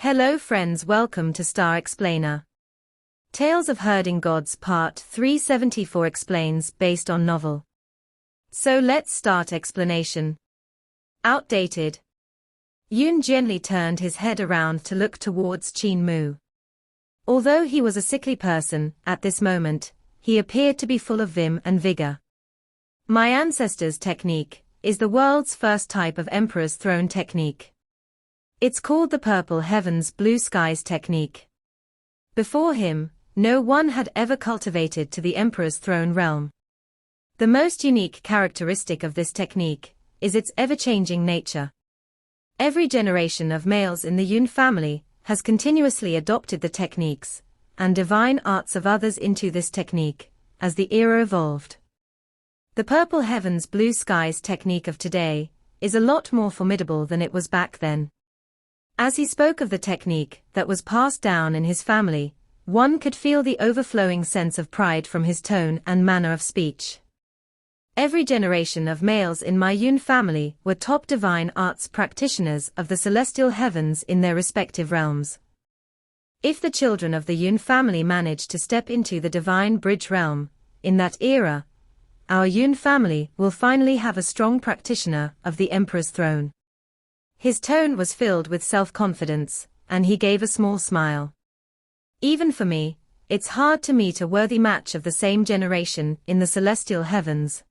Hello friends, welcome to Star Explainer. Tales of Herding Gods Part 374 explains based on novel. So let's start explanation. Outdated. Yun gently turned his head around to look towards Qin Mu. Although he was a sickly person, at this moment, he appeared to be full of vim and vigor. My ancestors' technique is the world's first type of Emperor's Throne technique. It's called the Purple Heavens Blue Skies technique. Before him, no one had ever cultivated to the Emperor's Throne realm. The most unique characteristic of this technique is its ever-changing nature. Every generation of males in the Yun family has continuously adopted the techniques and divine arts of others into this technique, as the era evolved. The Purple Heavens Blue Skies technique of today is a lot more formidable than it was back then. As he spoke of the technique that was passed down in his family, one could feel the overflowing sense of pride from his tone and manner of speech. Every generation of males in my Yun family were top divine arts practitioners of the celestial heavens in their respective realms. If the children of the Yun family managed to step into the divine bridge realm, in that era, our Yun family will finally have a strong practitioner of the Emperor's Throne. His tone was filled with self-confidence, and he gave a small smile. Even for me, it's hard to meet a worthy match of the same generation in the celestial heavens.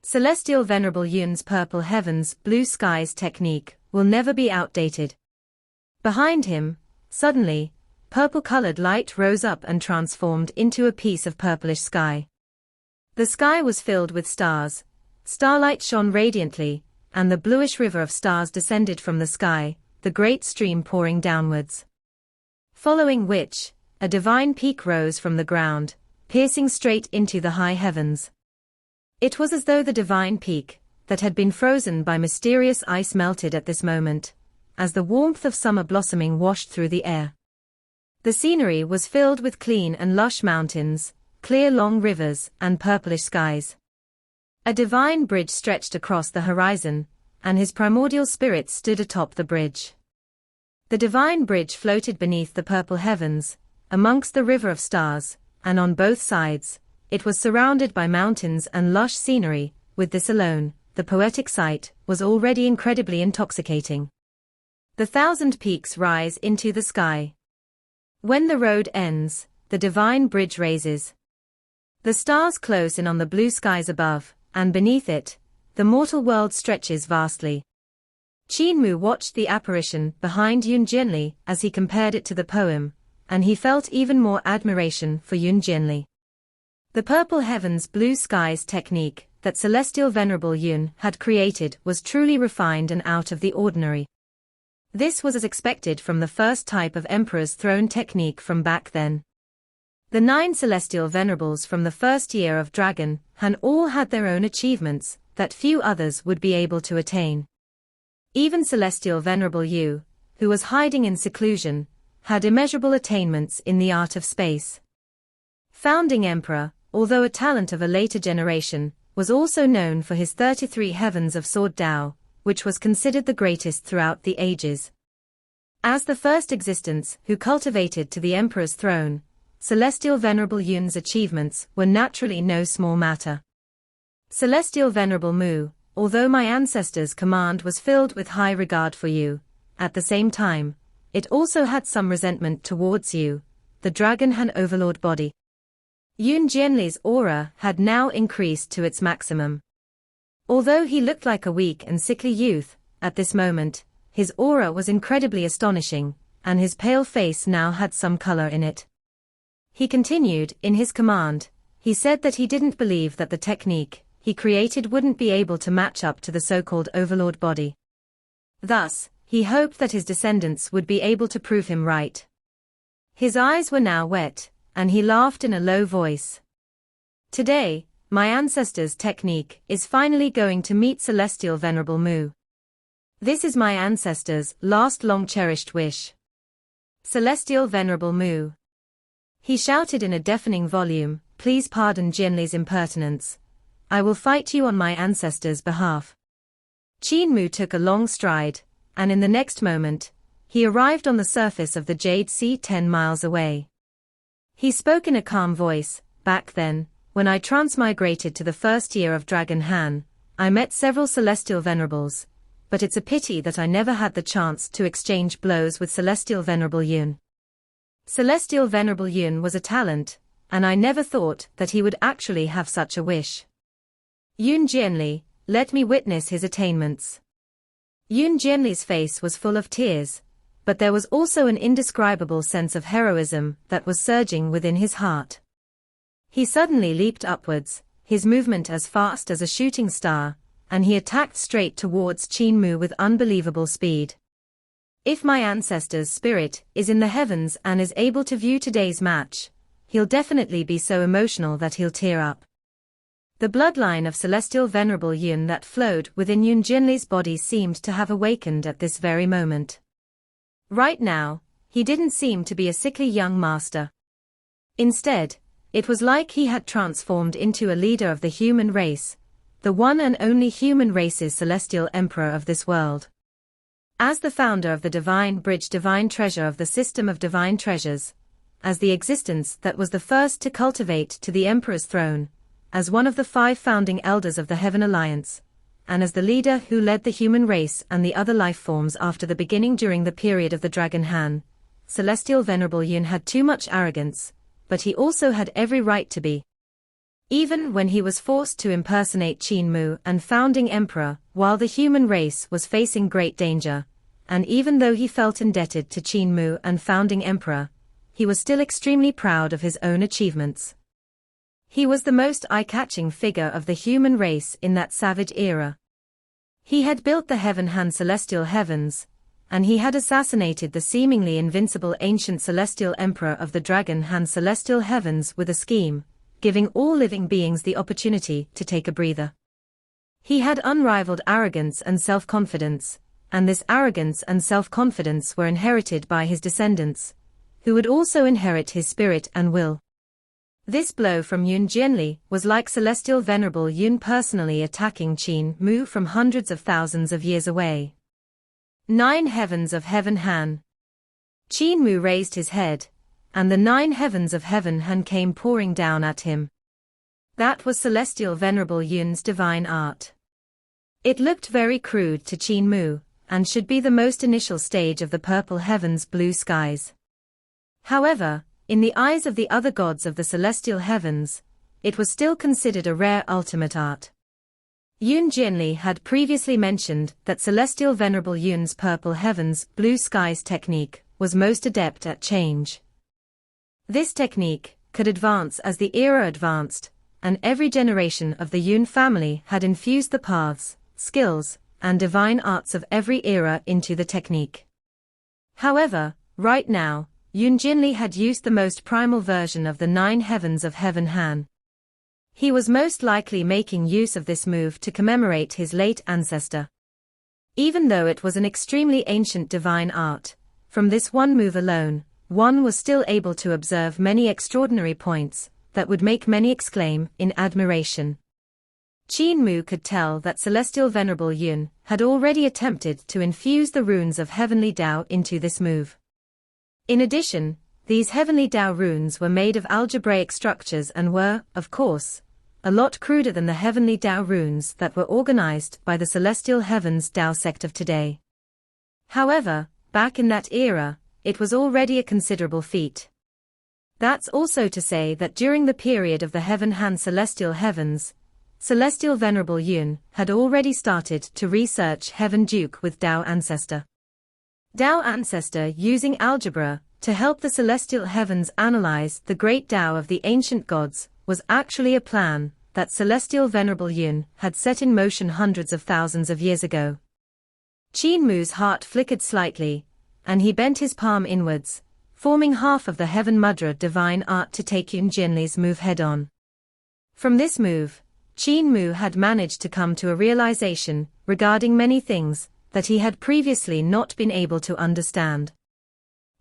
Celestial Venerable Yun's Purple Heavens Blue Skies technique will never be outdated. Behind him, suddenly, purple-colored light rose up and transformed into a piece of purplish sky. The sky was filled with stars, starlight shone radiantly, and the bluish river of stars descended from the sky, the great stream pouring downwards. Following which, a divine peak rose from the ground, piercing straight into the high heavens. It was as though the divine peak, that had been frozen by mysterious ice, melted at this moment, as the warmth of summer blossoming washed through the air. The scenery was filled with clean and lush mountains, clear long rivers, and purplish skies. A divine bridge stretched across the horizon, and his primordial spirit stood atop the bridge. The divine bridge floated beneath the purple heavens, amongst the river of stars, and on both sides, it was surrounded by mountains and lush scenery. With this alone, the poetic sight was already incredibly intoxicating. The 1,000 peaks rise into the sky. When the road ends, the divine bridge raises. The stars close in on the blue skies above, and beneath it, the mortal world stretches vastly. Qin Mu watched the apparition behind Yun Jianli as he compared it to the poem, and he felt even more admiration for Yun Jianli. The Purple Heavens Blue Skies technique that Celestial Venerable Yun had created was truly refined and out of the ordinary. This was as expected from the first type of Emperor's Throne technique from back then. The 9 Celestial Venerables from the first year of Dragon Han all had their own achievements that few others would be able to attain. Even Celestial Venerable Yu, who was hiding in seclusion, had immeasurable attainments in the art of space. Founding Emperor, although a talent of a later generation, was also known for his 33 Heavens of Sword Dao, which was considered the greatest throughout the ages. As the first existence who cultivated to the Emperor's Throne, Celestial Venerable Yun's achievements were naturally no small matter. Celestial Venerable Mu, although my ancestors' command was filled with high regard for you, at the same time, it also had some resentment towards you, the Dragon Han Overlord body. Yun Jianli's aura had now increased to its maximum. Although he looked like a weak and sickly youth, at this moment, his aura was incredibly astonishing, and his pale face now had some color in it. He continued, in his command, he said that he didn't believe that the technique he created wouldn't be able to match up to the so-called Overlord body. Thus, he hoped that his descendants would be able to prove him right. His eyes were now wet, and he laughed in a low voice. Today, my ancestors' technique is finally going to meet Celestial Venerable Mu. This is my ancestors' last long-cherished wish. Celestial Venerable Mu. He shouted in a deafening volume, please pardon Jianli's impertinence. I will fight you on my ancestors' behalf. Qin Mu took a long stride, and in the next moment, he arrived on the surface of the Jade Sea 10 miles away. He spoke in a calm voice. Back then, when I transmigrated to the first year of Dragon Han, I met several Celestial Venerables, but it's a pity that I never had the chance to exchange blows with Celestial Venerable Yun. Celestial Venerable Yun was a talent, and I never thought that he would actually have such a wish. Yun Jianli, let me witness his attainments. Yun Jianli's face was full of tears, but there was also an indescribable sense of heroism that was surging within his heart. He suddenly leaped upwards, his movement as fast as a shooting star, and he attacked straight towards Qin Mu with unbelievable speed. If my ancestor's spirit is in the heavens and is able to view today's match, he'll definitely be so emotional that he'll tear up. The bloodline of Celestial Venerable Yun that flowed within Yun Jianli's body seemed to have awakened at this very moment. Right now, he didn't seem to be a sickly young master. Instead, it was like he had transformed into a leader of the human race, the one and only human race's celestial emperor of this world. As the founder of the Divine Bridge Divine Treasure of the System of Divine Treasures, as the existence that was the first to cultivate to the Emperor's throne, as one of the 5 founding elders of the Heaven Alliance, and as the leader who led the human race and the other life forms after the beginning during the period of the Dragon Han, Celestial Venerable Yun had too much arrogance, but he also had every right to be. Even when he was forced to impersonate Qin Mu and founding emperor, while the human race was facing great danger, and even though he felt indebted to Qin Mu and founding emperor, he was still extremely proud of his own achievements. He was the most eye-catching figure of the human race in that savage era. He had built the Heaven Han Celestial Heavens, and he had assassinated the seemingly invincible ancient celestial emperor of the Dragon Han Celestial Heavens with a scheme, giving all living beings the opportunity to take a breather. He had unrivaled arrogance and self-confidence, and this arrogance and self-confidence were inherited by his descendants, who would also inherit his spirit and will. This blow from Yun Jianli was like Celestial Venerable Yun personally attacking Qin Mu from hundreds of thousands of years away. 9 heavens of Heaven Han. Qin Mu raised his head, and the 9 heavens of Heaven Han came pouring down at him. That was Celestial Venerable Yun's divine art. It looked very crude to Qin Mu, and should be the most initial stage of the purple heaven's blue skies. However, in the eyes of the other gods of the celestial heavens, it was still considered a rare ultimate art. Yun Jianli had previously mentioned that Celestial Venerable Yun's purple heavens blue skies technique was most adept at change. This technique could advance as the era advanced, and every generation of the Yun family had infused the paths, skills, and divine arts of every era into the technique. However, right now, Yun Jianli had used the most primal version of the 9 heavens of Heaven Han. He was most likely making use of this move to commemorate his late ancestor. Even though it was an extremely ancient divine art, from this one move alone, one was still able to observe many extraordinary points that would make many exclaim in admiration. Qin Mu could tell that Celestial Venerable Yun had already attempted to infuse the runes of Heavenly Tao into this move. In addition, these Heavenly Tao runes were made of algebraic structures and were, of course, a lot cruder than the Heavenly Tao runes that were organized by the Celestial Heavens Tao sect of today. However, back in that era, it was already a considerable feat. That's also to say that during the period of the Heaven Han Celestial Heavens, Celestial Venerable Yun had already started to research Heaven Duke with Tao Ancestor. Tao Ancestor using algebra to help the celestial heavens analyze the great Tao of the ancient gods was actually a plan that Celestial Venerable Yun had set in motion hundreds of thousands of years ago. Qin Mu's heart flickered slightly, and he bent his palm inwards, forming half of the Heaven Mudra divine art to take Yun Jianli's move head-on. From this move, Qin Mu had managed to come to a realization regarding many things that he had previously not been able to understand.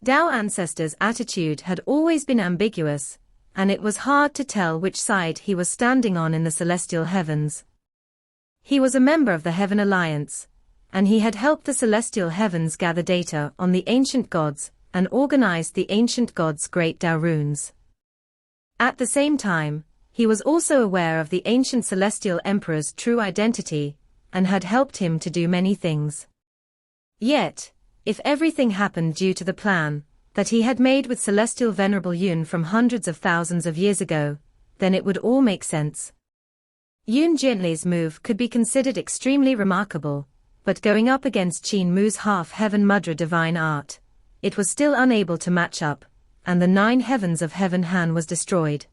Tao Ancestor's attitude had always been ambiguous, and it was hard to tell which side he was standing on in the celestial heavens. He was a member of the Heaven Alliance, and he had helped the celestial heavens gather data on the ancient gods and organized the ancient gods' great Tao runes. At the same time, he was also aware of the ancient celestial emperor's true identity and had helped him to do many things. Yet, if everything happened due to the plan that he had made with celestial venerable Yun from hundreds of thousands of years ago, then it would all make sense. Yun Jianli's move could be considered extremely remarkable, but going up against Qin Mu's half-heaven mudra divine art, it was still unable to match up, and the 9 heavens of Heaven Han was destroyed.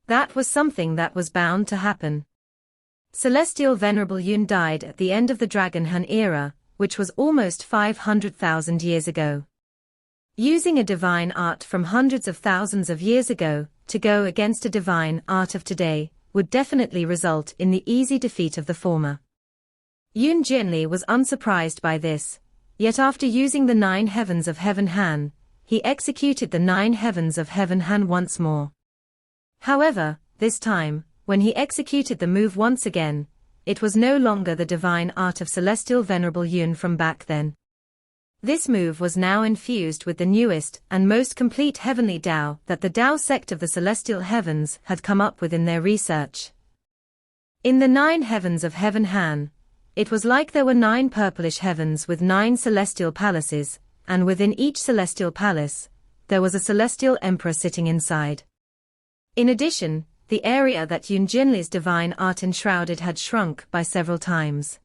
That was something that was bound to happen. Celestial Venerable Yun died at the end of the Dragon Han era, which was almost 500,000 years ago. Using a divine art from hundreds of thousands of years ago to go against a divine art of today would definitely result in the easy defeat of the former. Yun Jianli was unsurprised by this, yet after using the 9 heavens of Heaven Han, he executed the 9 heavens of Heaven Han once more. However, this time, when he executed the move once again, it was no longer the divine art of Celestial Venerable Yun from back then. This move was now infused with the newest and most complete heavenly Tao that the Tao sect of the Celestial Heavens had come up with in their research. In the 9 heavens of Heaven Han, it was like there were 9 purplish heavens with 9 celestial palaces, and within each celestial palace, there was a celestial emperor sitting inside. In addition, the area that Yun Jianli's divine art enshrouded had shrunk by several times.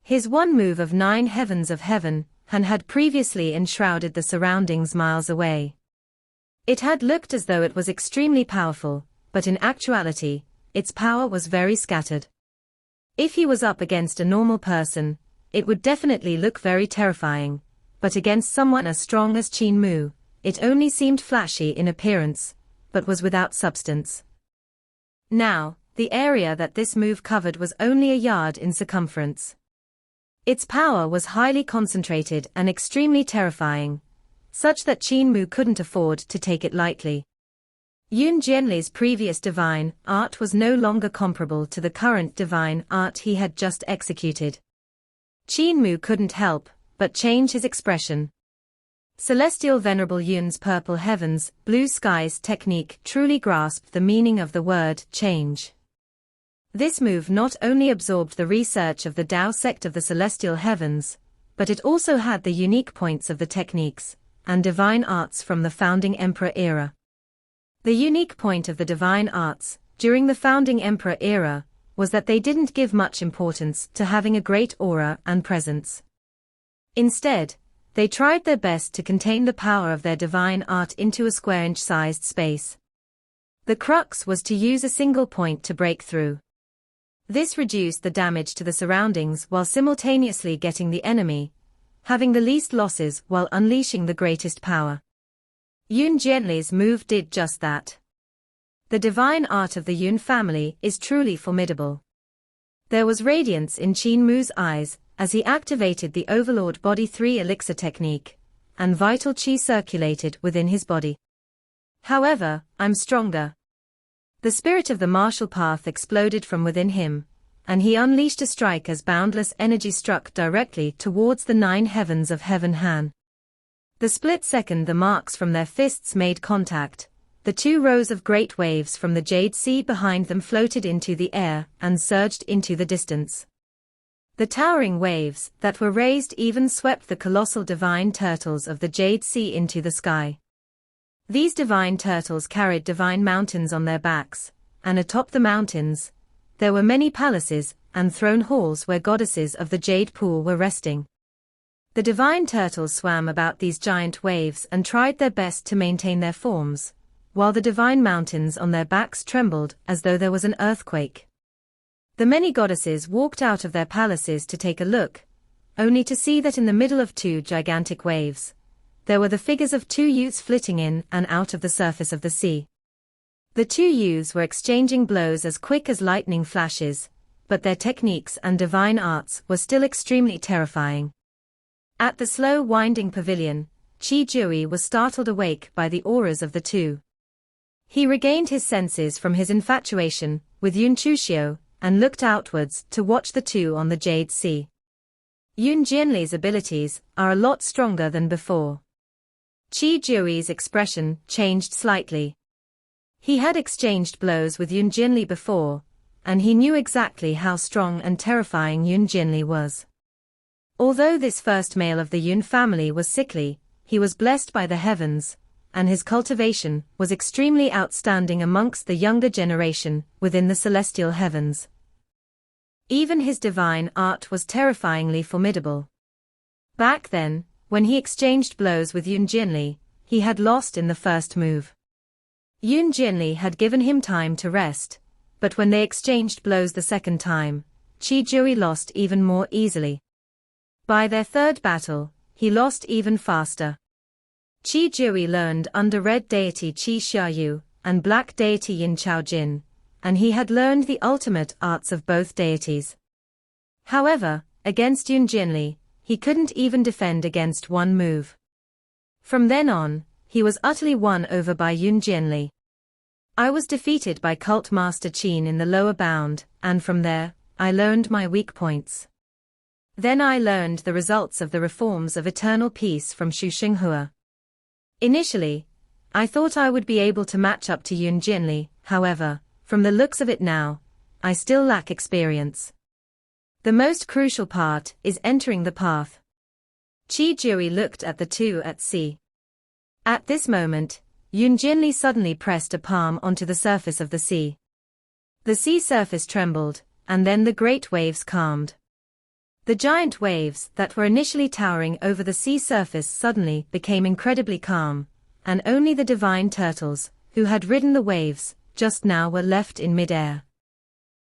His one move of 9 heavens of Heaven Han had previously enshrouded the surroundings miles away. It had looked as though it was extremely powerful, but in actuality, its power was very scattered. If he was up against a normal person, it would definitely look very terrifying, but against someone as strong as Qin Mu, it only seemed flashy in appearance, but was without substance. Now, the area that this move covered was only a yard in circumference. Its power was highly concentrated and extremely terrifying, such that Qin Mu couldn't afford to take it lightly. Yun Jianli's previous divine art was no longer comparable to the current divine art he had just executed. Qin Mu couldn't help but change his expression. Celestial Venerable Yun's purple heavens, blue skies technique truly grasped the meaning of the word change. This move not only absorbed the research of the Tao sect of the Celestial Heavens, but it also had the unique points of the techniques and divine arts from the founding emperor era. The unique point of the divine arts during the founding emperor era was that they didn't give much importance to having a great aura and presence. Instead, they tried their best to contain the power of their divine art into a square-inch-sized space. The crux was to use a single point to break through. This reduced the damage to the surroundings while simultaneously getting the enemy, having the least losses while unleashing the greatest power. Yun Jianli's move did just that. The divine art of the Yun family is truly formidable. There was radiance in Qin Mu's eyes as he activated the Overlord Body 3 elixir technique, and vital qi circulated within his body. However, I'm stronger. The spirit of the martial path exploded from within him, and he unleashed a strike as boundless energy struck directly towards the 9 heavens of Heaven Han. The split second the marks from their fists made contact, the 2 rows of great waves from the Jade Sea behind them floated into the air and surged into the distance. The towering waves that were raised even swept the colossal divine turtles of the Jade Sea into the sky. These divine turtles carried divine mountains on their backs, and atop the mountains, there were many palaces and throne halls where goddesses of the Jade Pool were resting. The divine turtles swam about these giant waves and tried their best to maintain their forms, while the divine mountains on their backs trembled as though there was an earthquake. The many goddesses walked out of their palaces to take a look, only to see that in the middle of 2 gigantic waves, there were the figures of 2 youths flitting in and out of the surface of the sea. The 2 youths were exchanging blows as quick as lightning flashes, but their techniques and divine arts were still extremely terrifying. At the slow winding pavilion, Qi Jui was startled awake by the auras of the 2. He regained his senses from his infatuation with Yun Chuxiu and looked outwards to watch the 2 on the Jade Sea. Yun Jianli's abilities are a lot stronger than before. Qi Jui's expression changed slightly. He had exchanged blows with Yun Jianli before, and he knew exactly how strong and terrifying Yun Jianli was. Although this first male of the Yun family was sickly, he was blessed by the heavens, and his cultivation was extremely outstanding amongst the younger generation within the celestial heavens. Even his divine art was terrifyingly formidable. Back then, when he exchanged blows with Yun Jianli, he had lost in the first move. Yun Jianli had given him time to rest, but when they exchanged blows the second time, Qi Jui lost even more easily. By their third battle, he lost even faster. Qi Jui learned under red deity Qi Xiaoyu and black deity Yin Chaojin, and he had learned the ultimate arts of both deities. However, against Yun Jianli, he couldn't even defend against one move. From then on, he was utterly won over by Yun Jianli. I was defeated by Cult Master Qin in the lower bound, and from there, I learned my weak points. Then I learned the results of the reforms of eternal peace from Xu Xinghua. Initially, I thought I would be able to match up to Yun Jianli, however, from the looks of it now, I still lack experience. The most crucial part is entering the path. Qi Jui looked at the two at sea. At this moment, Yun Jianli suddenly pressed a palm onto the surface of the sea. The sea surface trembled, and then the great waves calmed. The giant waves that were initially towering over the sea surface suddenly became incredibly calm, and only the divine turtles, who had ridden the waves, just now were left in mid-air.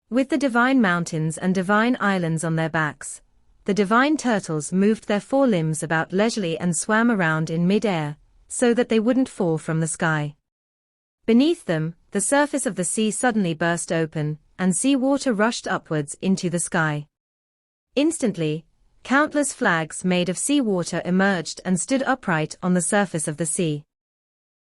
With the divine mountains and divine islands on their backs, the divine turtles moved their forelimbs about leisurely and swam around in mid-air, so that they wouldn't fall from the sky. Beneath them, the surface of the sea suddenly burst open, and sea water rushed upwards into the sky. Instantly, countless flags made of sea water emerged and stood upright on the surface of the sea.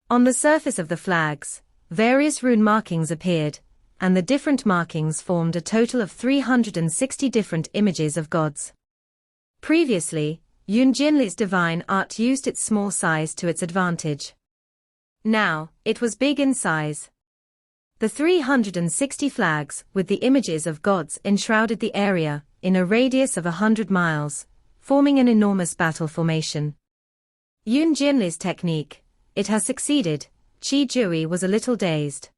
On the surface of the flags, various rune markings appeared, and the different markings formed a total of 360 different images of gods. Previously, Yun Jianli's divine art used its small size to its advantage. Now, it was big in size. The 360 flags with the images of gods enshrouded the area, in a radius of 100 miles, forming an enormous battle formation. Yun Jianli's technique, it has succeeded. Qi Jui was a little dazed.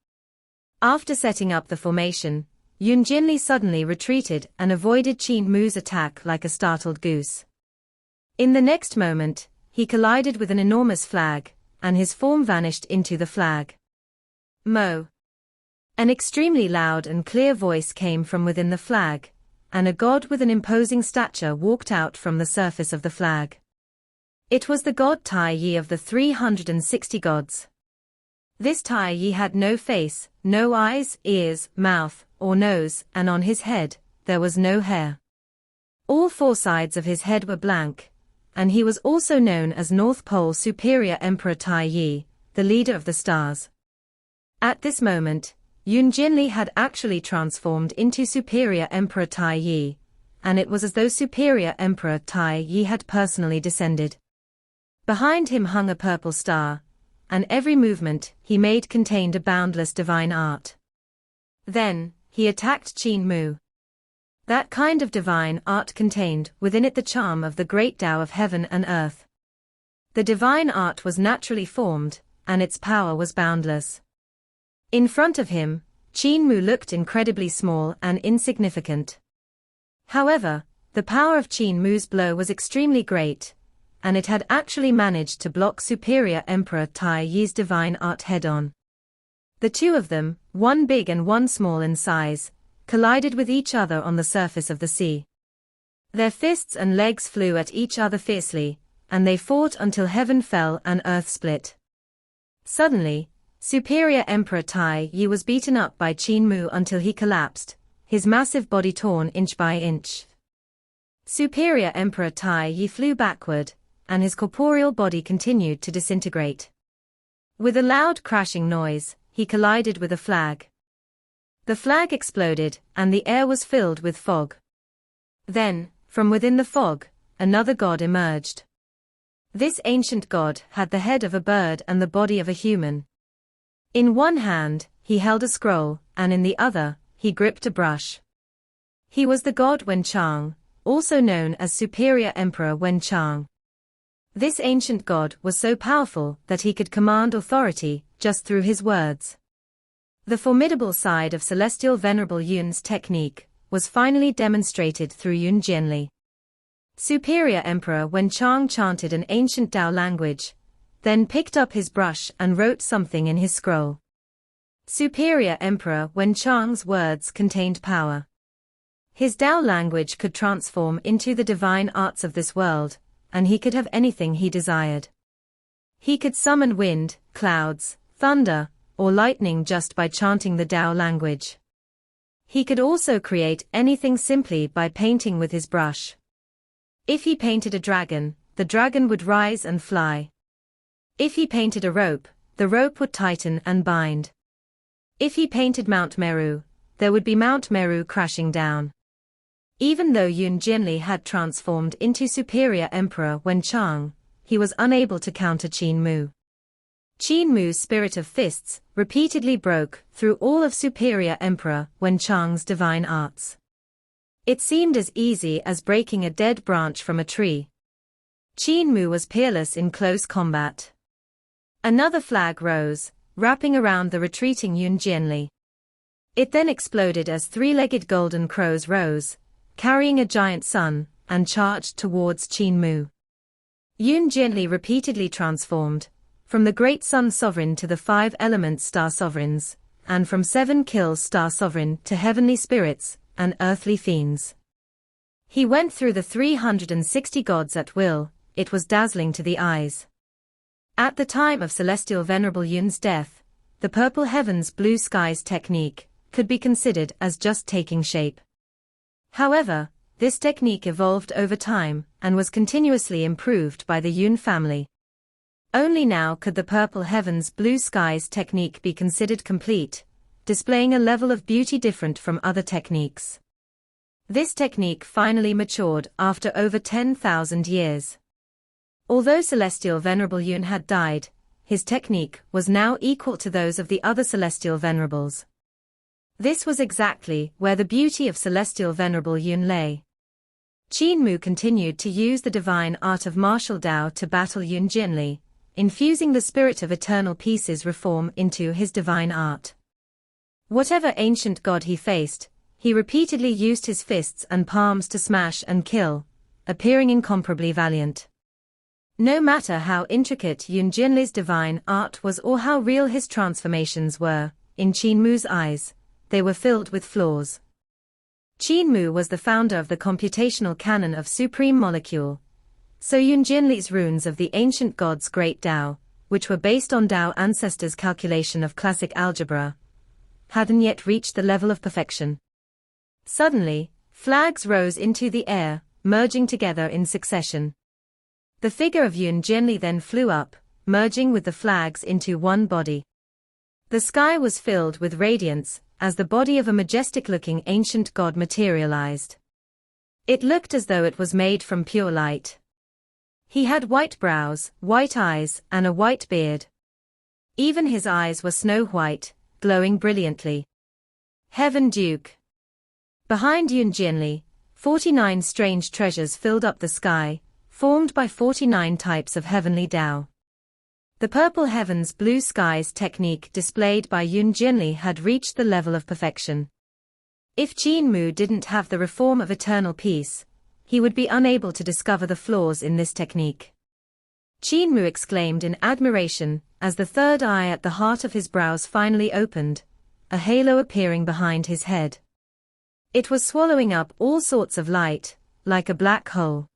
After setting up the formation, Yun Jianli suddenly retreated and avoided Qin Mu's attack like a startled goose. In the next moment, he collided with an enormous flag, and his form vanished into the flag. Mo. An extremely loud and clear voice came from within the flag, and a god with an imposing stature walked out from the surface of the flag. It was the god Tai Yi of the 360 gods. This Tai Yi had no face, no eyes, ears, mouth, or nose, and on his head, there was no hair. All four sides of his head were blank, and he was also known as North Pole Superior Emperor Tai Yi, the leader of the stars. At this moment, Yun Jianli had actually transformed into Superior Emperor Tai Yi, and it was as though Superior Emperor Tai Yi had personally descended. Behind him hung a purple star, and every movement he made contained a boundless divine art. Then, he attacked Qin Mu. That kind of divine art contained within it the charm of the great Tao of heaven and earth. The divine art was naturally formed, and its power was boundless. In front of him, Qin Mu looked incredibly small and insignificant. However, the power of Qin Mu's blow was extremely great, and it had actually managed to block Superior Emperor Tai Yi's divine art head-on. The two of them, one big and one small in size, collided with each other on the surface of the sea. Their fists and legs flew at each other fiercely, and they fought until heaven fell and earth split. Suddenly, Superior Emperor Tai Yi was beaten up by Qin Mu until he collapsed, his massive body torn inch by inch. Superior Emperor Tai Yi flew backward, and his corporeal body continued to disintegrate. With a loud crashing noise, he collided with a flag. The flag exploded, and the air was filled with fog. Then, from within the fog, another god emerged. This ancient god had the head of a bird and the body of a human. In one hand, he held a scroll, and in the other, he gripped a brush. He was the god Wenchang, also known as Superior Emperor Wenchang. This ancient god was so powerful that he could command authority just through his words. The formidable side of Celestial Venerable Yun's technique was finally demonstrated through Yun Jianli. Superior Emperor Wenchang chanted an ancient Tao language, then picked up his brush and wrote something in his scroll. Superior Emperor Wenchang's words contained power. His Tao language could transform into the divine arts of this world, and he could have anything he desired. He could summon wind, clouds, thunder, or lightning just by chanting the Tao language. He could also create anything simply by painting with his brush. If he painted a dragon, the dragon would rise and fly. If he painted a rope, the rope would tighten and bind. If he painted Mount Meru, there would be Mount Meru crashing down. Even though Yun Jianli had transformed into Superior Emperor Wenchang, he was unable to counter Qin Mu. Qin Mu's spirit of fists repeatedly broke through all of Superior Emperor Wenchang's divine arts. It seemed as easy as breaking a dead branch from a tree. Qin Mu was peerless in close combat. Another flag rose, wrapping around the retreating Yun Jianli. It then exploded as three-legged golden crows rose, carrying a giant sun, and charged towards Qin Mu. Yun Jianli repeatedly transformed, from the great sun sovereign to the 5 element star sovereigns, and from 7 kills star sovereign to heavenly spirits and earthly fiends. He went through the 360 gods at will. It was dazzling to the eyes. At the time of Celestial Venerable Yun's death, the purple heavens blue skies technique could be considered as just taking shape. However, this technique evolved over time and was continuously improved by the Yun family. Only now could the purple heavens blue skies technique be considered complete, displaying a level of beauty different from other techniques. This technique finally matured after over 10,000 years. Although Celestial Venerable Yun had died, his technique was now equal to those of the other Celestial Venerables. This was exactly where the beauty of Celestial Venerable Yun lay. Qin Mu continued to use the divine art of martial Tao to battle Yun Jianli, infusing the spirit of eternal peace's reform into his divine art. Whatever ancient god he faced, he repeatedly used his fists and palms to smash and kill, appearing incomparably valiant. No matter how intricate Yun Jianli's divine art was or how real his transformations were, in Qin Mu's eyes, they were filled with flaws. Qin Mu was the founder of the computational canon of supreme molecule, so Yun Jianli's runes of the ancient gods' great Tao, which were based on Tao ancestors' calculation of classic algebra, hadn't yet reached the level of perfection. Suddenly, flags rose into the air, merging together in succession. The figure of Yun Jianli then flew up, merging with the flags into one body. The sky was filled with radiance, as the body of a majestic-looking ancient god materialized. It looked as though it was made from pure light. He had white brows, white eyes, and a white beard. Even his eyes were snow white, glowing brilliantly. Heaven Duke. Behind Yun Jianli, 49 strange treasures filled up the sky, formed by 49 types of heavenly Tao. The purple heavens blue skies technique displayed by Yun Jianli had reached the level of perfection. If Qin Mu didn't have the reform of eternal peace, he would be unable to discover the flaws in this technique. Qin Mu exclaimed in admiration, as the third eye at the heart of his brows finally opened, a halo appearing behind his head. It was swallowing up all sorts of light, like a black hole.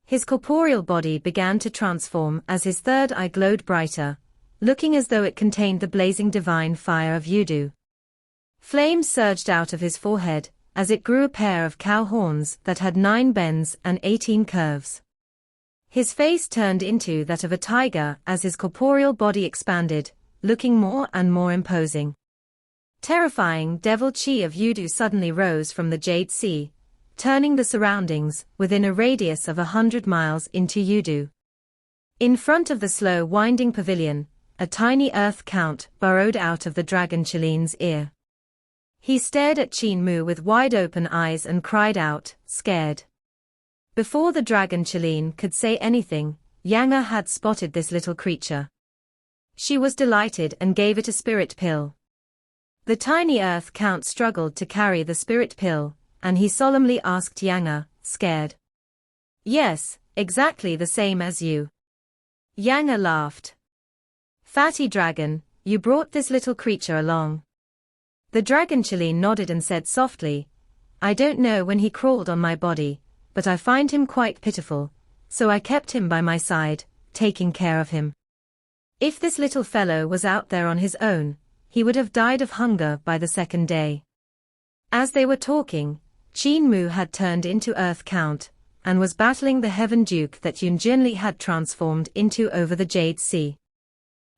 His corporeal body began to transform as his third eye glowed brighter, looking as though it contained the blazing divine fire of Yudu. Flames surged out of his forehead, as it grew a pair of cow horns that had 9 bends and 18 curves. His face turned into that of a tiger as his corporeal body expanded, looking more and more imposing. Terrifying devil chi of Yudu suddenly rose from the Jade Sea, turning the surroundings, within a radius of 100 miles, into Yudu. In front of the slow-winding pavilion, a tiny earth count burrowed out of the dragon Qilin's ear. He stared at Qin Mu with wide-open eyes and cried out, scared. Before the dragon Qilin could say anything, Yang had spotted this little creature. She was delighted and gave it a spirit pill. The tiny earth count struggled to carry the spirit pill, and he solemnly asked Yang, scared? Yes, exactly the same as you. Yang laughed. Fatty dragon, you brought this little creature along. The dragon Qilin nodded and said softly, I don't know when he crawled on my body, but I find him quite pitiful, so I kept him by my side, taking care of him. If this little fellow was out there on his own, he would have died of hunger by the second day. As they were talking, Qin Mu had turned into Earth Count, and was battling the Heaven Duke that Yun Jinli had transformed into over the Jade Sea.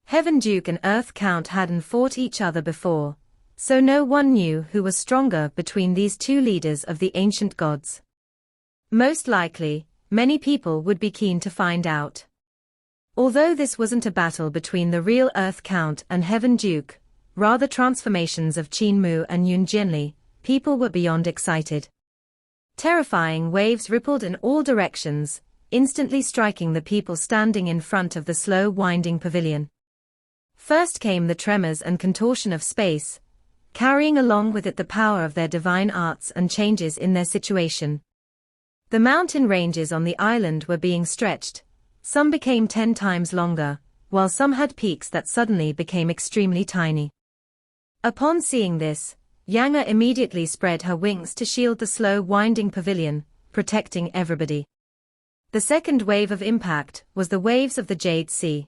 Heaven Duke and Earth Count hadn't fought each other before, so no one knew who was stronger between these two leaders of the ancient gods. Most likely, many people would be keen to find out. Although this wasn't a battle between the real Earth Count and Heaven Duke, rather transformations of Qin Mu and Yun Jinli, people were beyond excited. Terrifying waves rippled in all directions, instantly striking the people standing in front of the slow-winding pavilion. First came the tremors and contortion of space, carrying along with it the power of their divine arts and changes in their situation. The mountain ranges on the island were being stretched, some became 10 times longer, while some had peaks that suddenly became extremely tiny. Upon seeing this, Yang immediately spread her wings to shield the slow-winding pavilion, protecting everybody. The second wave of impact was the waves of the Jade Sea.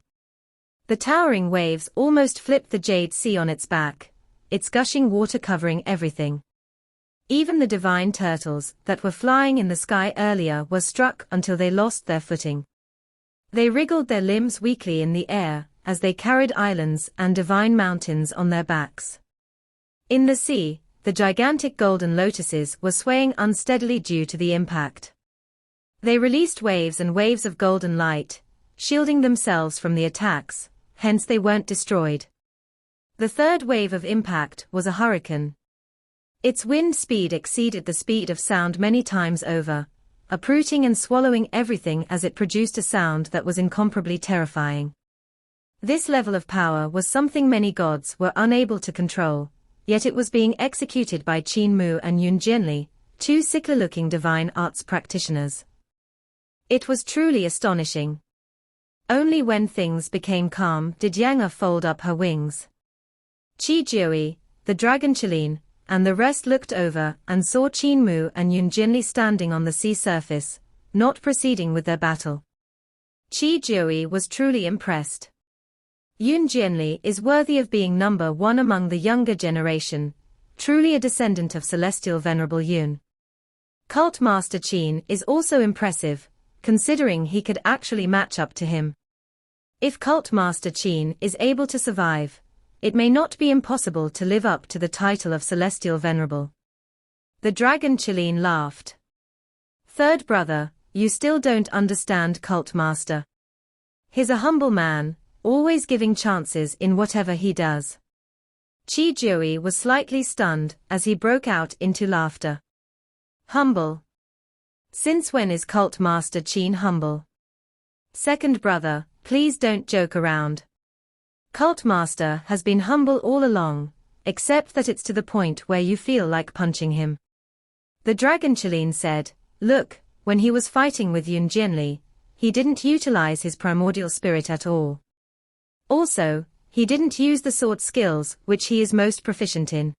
The towering waves almost flipped the Jade Sea on its back, its gushing water covering everything. Even the divine turtles that were flying in the sky earlier were struck until they lost their footing. They wriggled their limbs weakly in the air, as they carried islands and divine mountains on their backs. In the sea, the gigantic golden lotuses were swaying unsteadily due to the impact. They released waves and waves of golden light, shielding themselves from the attacks, hence they weren't destroyed. The third wave of impact was a hurricane. Its wind speed exceeded the speed of sound many times over, uprooting and swallowing everything as it produced a sound that was incomparably terrifying. This level of power was something many gods were unable to control, yet it was being executed by Qin Mu and Yun Jinli, two sickly-looking divine arts practitioners. It was truly astonishing. Only when things became calm did Yang fold up her wings. Qi Jiui, the dragon Qilin, and the rest looked over and saw Qin Mu and Yun Jinli standing on the sea surface, not proceeding with their battle. Qi Jiui was truly impressed. Yun Jinli is worthy of being number one among the younger generation, truly a descendant of celestial venerable Yun. Cult Master Qin is also impressive, considering he could actually match up to him. If Cult Master Qin is able to survive, it may not be impossible to live up to the title of Celestial Venerable. The dragon Qilin laughed. Third brother, you still don't understand Cult Master. He's a humble man, always giving chances in whatever he does. Qi Jiui was slightly stunned as he broke out into laughter. Humble? Since when is Cult Master Qin humble? Second brother, please don't joke around. Cult Master has been humble all along, except that it's to the point where you feel like punching him. The dragon Qilin said, look, when he was fighting with Yun Jinli, he didn't utilize his primordial spirit at all. Also, he didn't use the sword skills which he is most proficient in.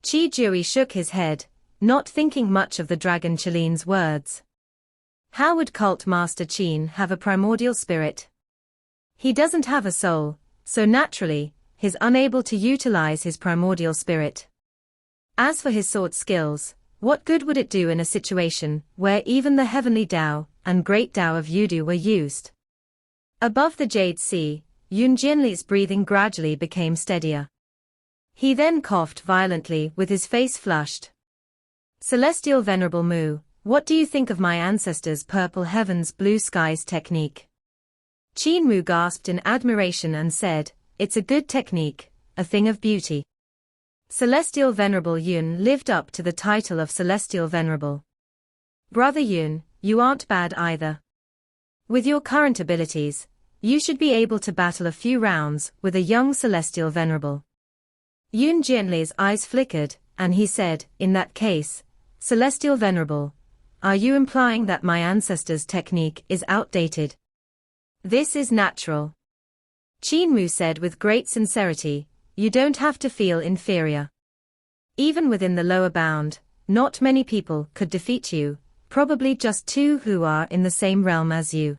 Qi Jiui shook his head, not thinking much of the dragon Qilin's words. How would Cult Master Qin have a primordial spirit? He doesn't have a soul, so naturally, he's unable to utilize his primordial spirit. As for his sword skills, what good would it do in a situation where even the heavenly Tao and great Tao of Yudu were used? Above the Jade Sea, Yun Jinli's breathing gradually became steadier. He then coughed violently with his face flushed. Celestial Venerable Mu, what do you think of my ancestors' purple heavens blue skies technique? Qin Mu gasped in admiration and said, it's a good technique, a thing of beauty. Celestial Venerable Yun lived up to the title of Celestial Venerable. Brother Yun, you aren't bad either. With your current abilities, you should be able to battle a few rounds with a young Celestial Venerable. Yun Jianli's eyes flickered, and he said, in that case, Celestial Venerable, are you implying that my ancestors' technique is outdated? This is natural. Qin Mu said with great sincerity, you don't have to feel inferior. Even within the lower bound, not many people could defeat you, probably just 2 who are in the same realm as you.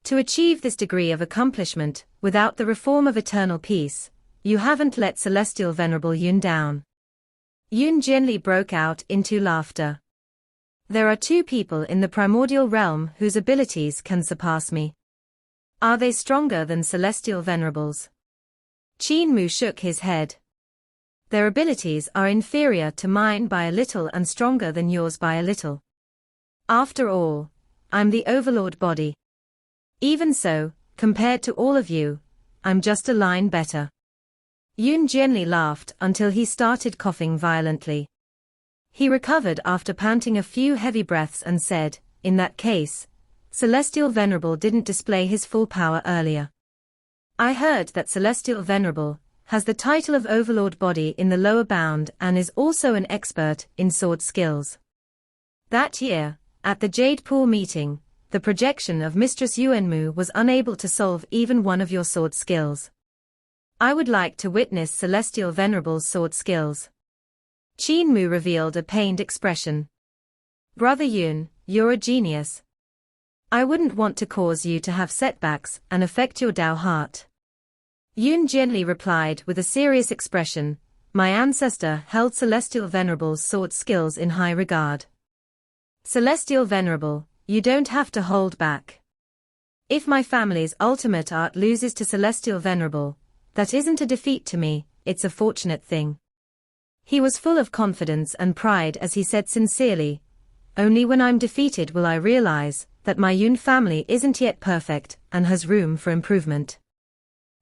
To achieve this degree of accomplishment, without the reform of eternal peace, you haven't let Celestial Venerable Yun down. Yun Jianli broke out into laughter. There are 2 people in the primordial realm whose abilities can surpass me. Are they stronger than Celestial Venerables? Qin Mu shook his head. Their abilities are inferior to mine by a little and stronger than yours by a little. After all, I'm the Overlord body. Even so, compared to all of you, I'm just a line better. Yun Jianli laughed until he started coughing violently. He recovered after panting a few heavy breaths and said, in that case, Celestial Venerable didn't display his full power earlier. I heard that Celestial Venerable has the title of Overlord body in the lower bound and is also an expert in sword skills. That year, at the Jade Pool meeting, the projection of Mistress Yuanmu was unable to solve even one of your sword skills. I would like to witness Celestial Venerable's sword skills. Qin Mu revealed a pained expression. Brother Yun, you're a genius. I wouldn't want to cause you to have setbacks and affect your Dao heart. Yun Jianli replied with a serious expression, my ancestor held Celestial Venerable's sword skills in high regard. Celestial Venerable, you don't have to hold back. If my family's ultimate art loses to Celestial Venerable, that isn't a defeat to me, it's a fortunate thing. He was full of confidence and pride as he said sincerely, only when I'm defeated will I realize that my Yun family isn't yet perfect and has room for improvement.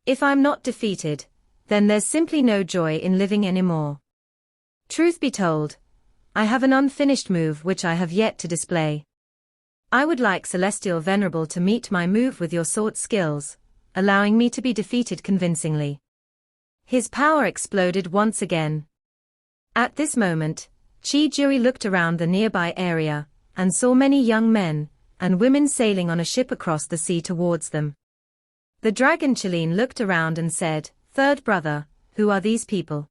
If I'm not defeated, then there's simply no joy in living anymore. Truth be told, I have an unfinished move which I have yet to display. I would like Celestial Venerable to meet my move with your sword skills, allowing me to be defeated convincingly. His power exploded once again. At this moment, Qi Jui looked around the nearby area, and saw many young men and women sailing on a ship across the sea towards them. The dragon Qilin looked around and said, Third brother, who are these people?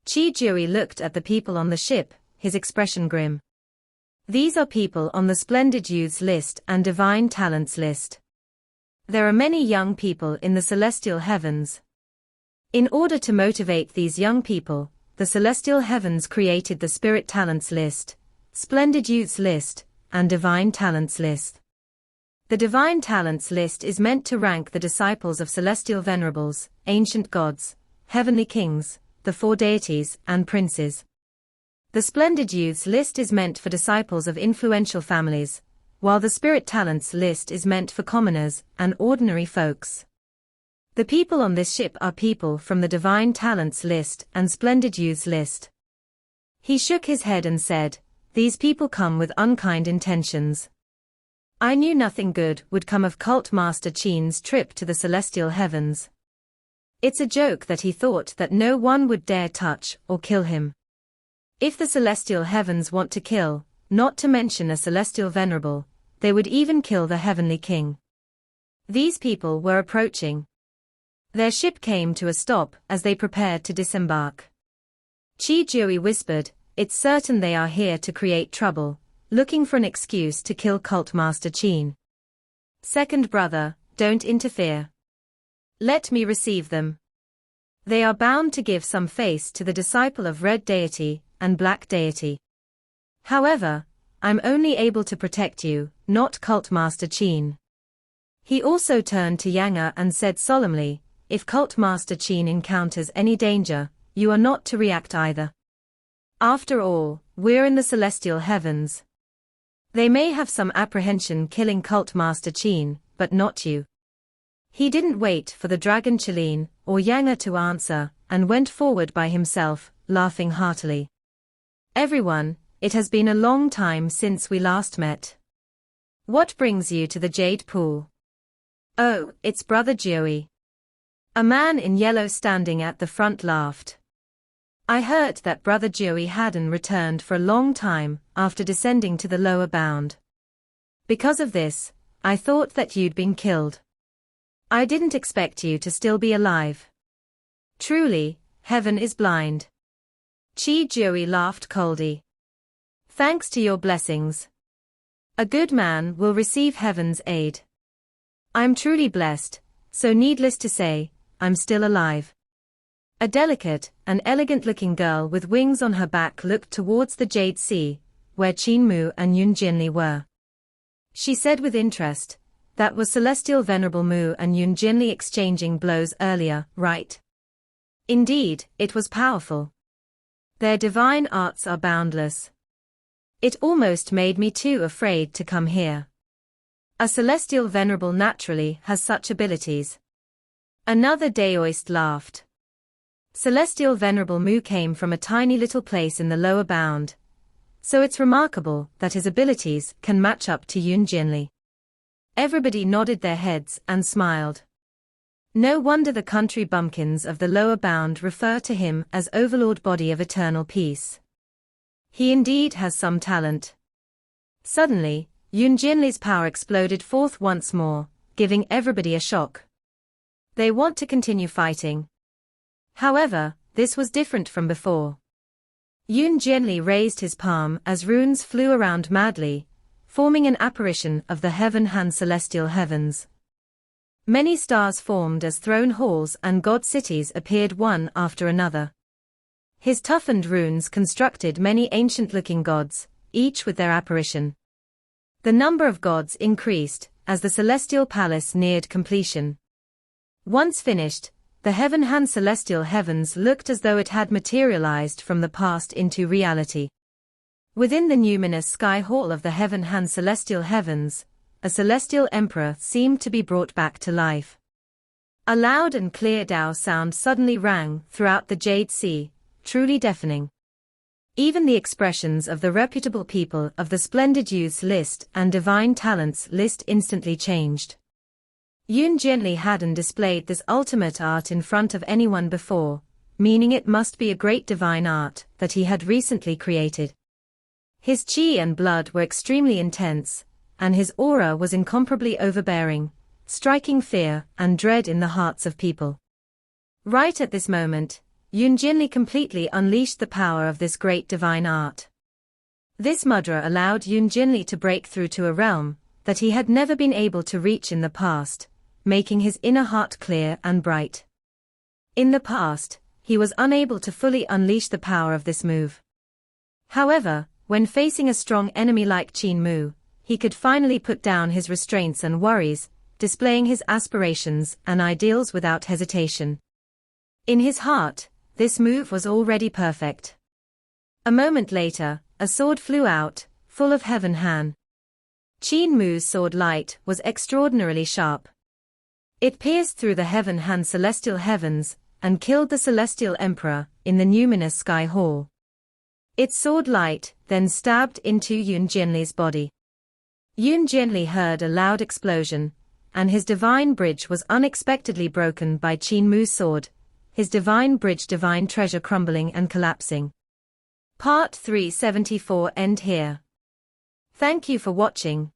Qi Jui looked at the people on the ship, his expression grim. These are people on the Splendid Youths list and Divine Talents list. There are many young people in the celestial heavens. In order to motivate these young people, the celestial heavens created the Spirit Talents list, Splendid Youths list, and Divine Talents list. The Divine Talents list is meant to rank the disciples of celestial venerables, ancient gods, heavenly kings, the 4 deities, and princes. The Splendid Youths list is meant for disciples of influential families, while the Spirit Talents list is meant for commoners and ordinary folks. The people on this ship are people from the Divine Talents list and Splendid Youths list. He shook his head and said, These people come with unkind intentions. I knew nothing good would come of Cult Master Qin's trip to the celestial heavens. It's a joke that he thought that no one would dare touch or kill him. If the celestial heavens want to kill, not to mention a celestial venerable, they would even kill the heavenly king. These people were approaching. Their ship came to a stop as they prepared to disembark. Qi Jui whispered, It's certain they are here to create trouble, looking for an excuse to kill Cult Master Qin. Second brother, don't interfere. Let me receive them. They are bound to give some face to the disciple of Red Deity and Black Deity. However, I'm only able to protect you, not Cult Master Qin. He also turned to Yang and said solemnly, If Cult Master Qin encounters any danger, you are not to react either. After all, we're in the celestial heavens. They may have some apprehension killing cult master Qin, but not you. He didn't wait for the dragon Qilin or Yanga to answer, and went forward by himself, laughing heartily. Everyone, it has been a long time since we last met. What brings you to the Jade Pool? Oh, it's Brother Joey. A man in yellow standing at the front laughed. I heard that Brother Joey hadn't returned for a long time after descending to the lower bound. Because of this, I thought that you'd been killed. I didn't expect you to still be alive. Truly, heaven is blind. Joey laughed coldly. Thanks to your blessings. A good man will receive heaven's aid. I'm truly blessed, so needless to say, I'm still alive. A delicate and elegant-looking girl with wings on her back looked towards the Jade Sea, where Qin Mu and Yun Jinli were. She said with interest, that was Celestial Venerable Mu and Yun Jinli exchanging blows earlier, right? Indeed, it was powerful. Their divine arts are boundless. It almost made me too afraid to come here. A Celestial Venerable naturally has such abilities. Another Daoist laughed. Celestial Venerable Mu came from a tiny little place in the lower bound, so it's remarkable that his abilities can match up to Yun Jinli. Everybody nodded their heads and smiled. No wonder the country bumpkins of the lower bound refer to him as Overlord Body of Eternal Peace. He indeed has some talent. Suddenly, Yun Jinli's power exploded forth once more, giving everybody a shock. They want to continue fighting. However, this was different from before. Yun Jinli raised his palm as runes flew around madly, forming an apparition of the heaven-hand celestial heavens. Many stars formed as throne halls and god cities appeared one after another. His toughened runes constructed many ancient-looking gods, each with their apparition. The number of gods increased as the celestial palace neared completion. Once finished, the heaven-hand celestial heavens looked as though it had materialized from the past into reality. Within the numinous sky hall of the heaven-hand celestial heavens, a celestial emperor seemed to be brought back to life. A loud and clear Dao sound suddenly rang throughout the Jade Sea, truly deafening. Even the expressions of the reputable people of the Splendid Youths list and Divine Talents list instantly changed. Yun Jinli hadn't displayed this ultimate art in front of anyone before, meaning it must be a great divine art that he had recently created. His qi and blood were extremely intense, and his aura was incomparably overbearing, striking fear and dread in the hearts of people. Right at this moment, Yun Jinli completely unleashed the power of this great divine art. This mudra allowed Yun Jinli to break through to a realm that he had never been able to reach in the past, making his inner heart clear and bright. In the past, he was unable to fully unleash the power of this move. However, when facing a strong enemy like Qin Mu, he could finally put down his restraints and worries, displaying his aspirations and ideals without hesitation. In his heart, this move was already perfect. A moment later, a sword flew out, full of heaven han. Qin Mu's sword light was extraordinarily sharp. It pierced through the heaven han celestial heavens, and killed the celestial emperor in the numinous sky hall. Its sword light then stabbed into Yun Jinli's body. Yun Jinli heard a loud explosion, and his divine bridge was unexpectedly broken by Qin Mu's sword, his divine bridge divine treasure crumbling and collapsing. Part 374 end here. Thank you for watching.